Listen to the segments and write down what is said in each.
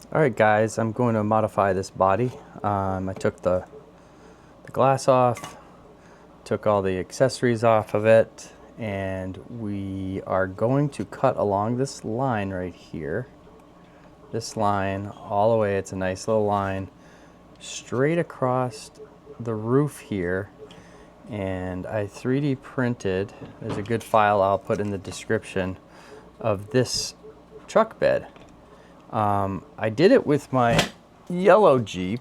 Alright guys, I'm going to modify this body. I took the glass off, took all the accessories off of it, and we are going to cut along this line right here. This line all the way, it's a nice little line, straight across the roof here. And I 3D printed, there's a good file I'll put in the description, of this truck bed. I did it with my yellow Jeep,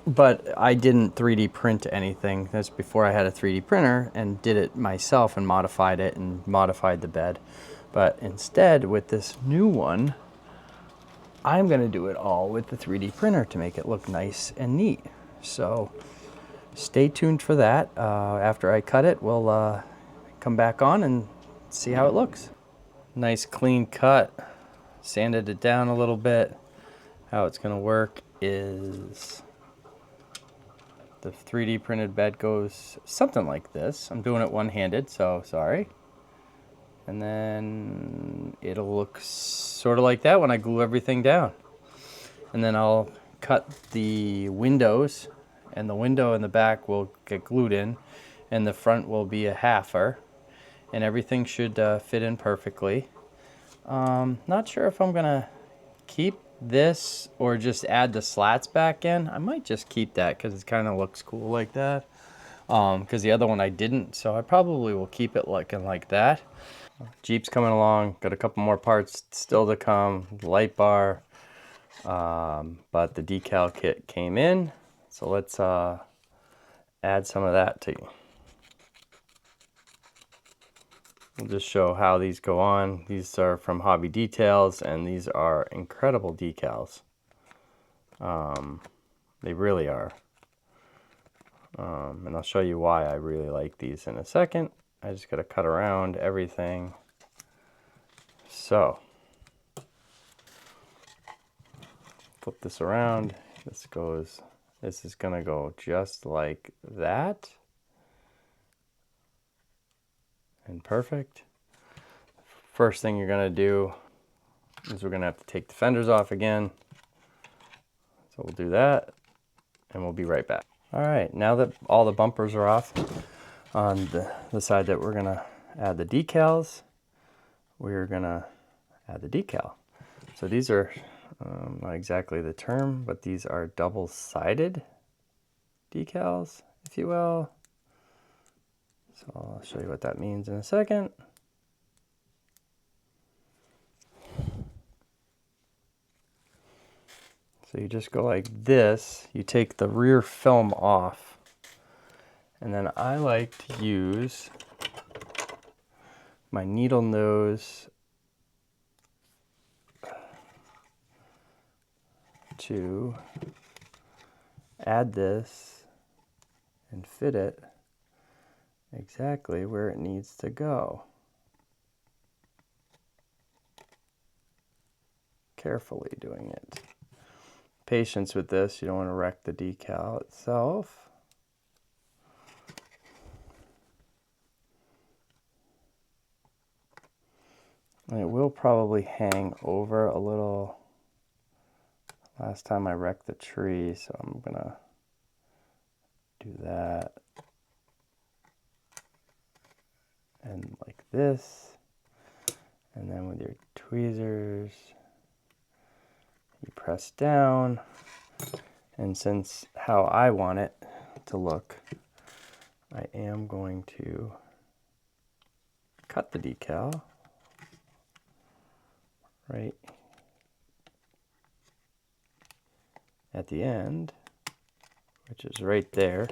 but I didn't 3D print anything. That's before I had a 3D printer, and did it myself and modified it and modified the bed. But instead, with this new one, I'm going to do it all with the 3D printer to make it look nice and neat. So stay tuned for that. After I cut it, we'll come back on and see how it looks. Nice clean cut. Sanded it down a little bit. How it's going to work is the 3D printed bed goes something like this. I'm doing it one-handed, so sorry. And then it'll look sort of like that when I glue everything down. And then I'll cut the windows, and the window in the back will get glued in, and the front will be a halfer, and everything should fit in perfectly. Not sure if I'm gonna keep this or just add the slats back in. I might just keep that because it kind of looks cool like that. Because the other one I didn't, so I probably will keep it looking like that. Jeep's coming along, got a couple more parts still to come, light bar, but the decal kit came in, so let's add some of that to you. We'll just show how these go on. These are from Hobby Details, and these are incredible decals. They really are. And I'll show you why I really like these in a second. I just got to cut around everything. So, flip this around. This is going to go just like that. And perfect. First thing you're going to do is we're going to have to take the fenders off again. So we'll do that, and we'll be right back. All right, now that all the bumpers are off, on the side that we're going to add the decals, we're going to add the decal. So these are not exactly the term, but these are double-sided decals, if you will. So I'll show you what that means in a second. So you just go like this, you take the rear film off, and then I like to use my needle nose to add this and fit it exactly where it needs to go. Carefully doing it. Patience with this, you don't want to wreck the decal itself. And it will probably hang over a little. Last time I wrecked the tree, so I'm gonna do that. And like this. And then with your tweezers, you press down, and since how I want it to look, I am going to cut the decal right at the end, which is right there,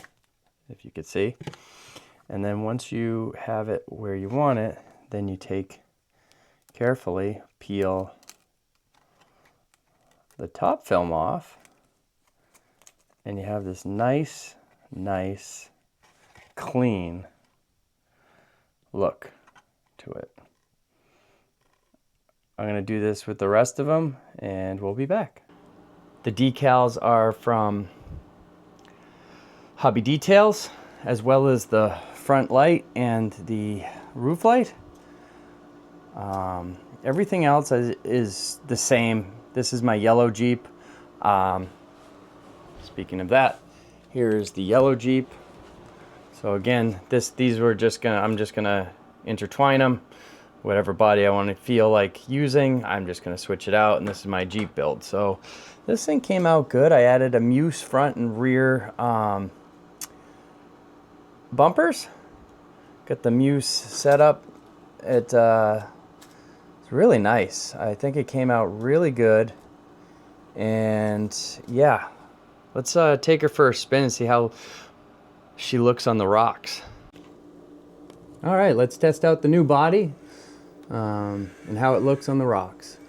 if you could see. And then once you have it where you want it, then you carefully peel the top film off, and you have this nice clean look to it. I'm going to do this with the rest of them, and we'll be back. The decals are from Hobby Details, as well as the front light and the roof light. Everything else is the same. This is my yellow Jeep. Speaking of that, here's the yellow Jeep. So again, these were just gonna, I'm just gonna intertwine them. Whatever body I want to feel like using, I'm just gonna switch it out, and this is my Jeep build. So this thing came out good. I added a Muse front and rear bumpers. Got the Muse setup. It's really nice. I think it came out really good. And yeah, let's take her for a spin and see how she looks on the rocks. All right, let's test out the new body and how it looks on the rocks.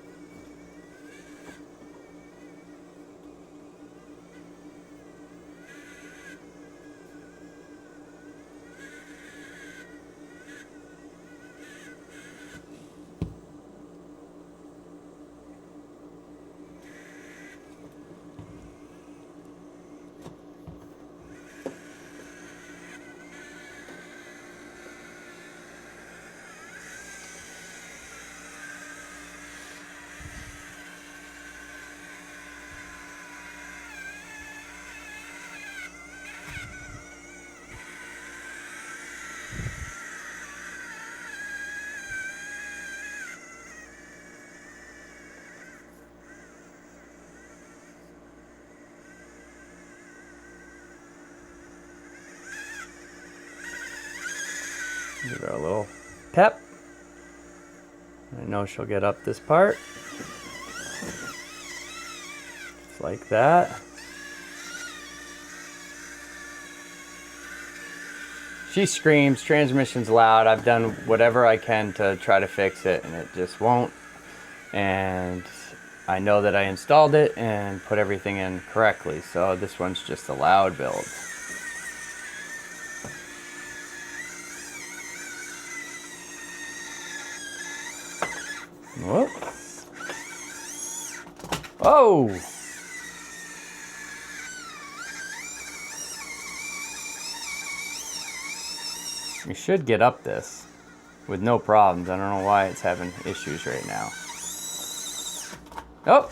Give her a little pep. I know she'll get up this part. Just like that. She screams, transmission's loud. I've done whatever I can to try to fix it, and it just won't. And I know that I installed it and put everything in correctly, so this one's just a loud build. Whoop. Oh! We should get up this with no problems. I don't know why it's having issues right now. Oh!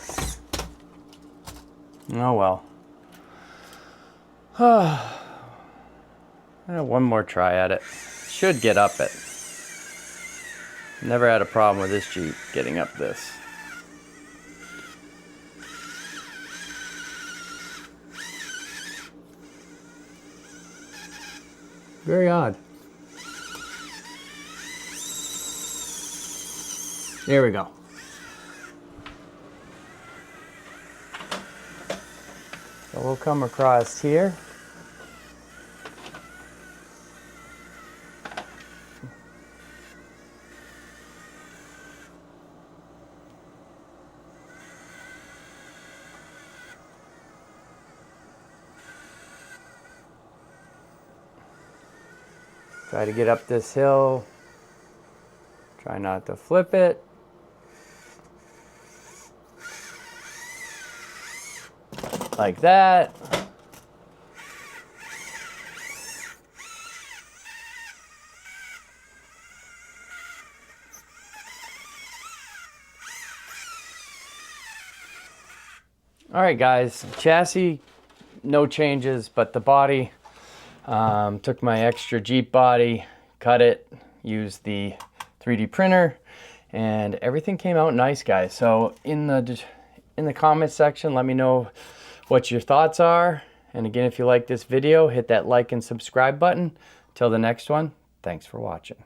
Oh well. One more try at it. Should get up it. Never had a problem with this Jeep getting up this. Very odd. There we go. So we'll come across here. Try to get up this hill. Try not to flip it. Like that. All right, guys, chassis, no changes, but the body. Took my extra Jeep body, cut it, used the 3D printer, and everything came out nice, guys. So in the comments section, let me know what your thoughts are. And again, if you like this video, hit that like and subscribe button. Till the next one, thanks for watching.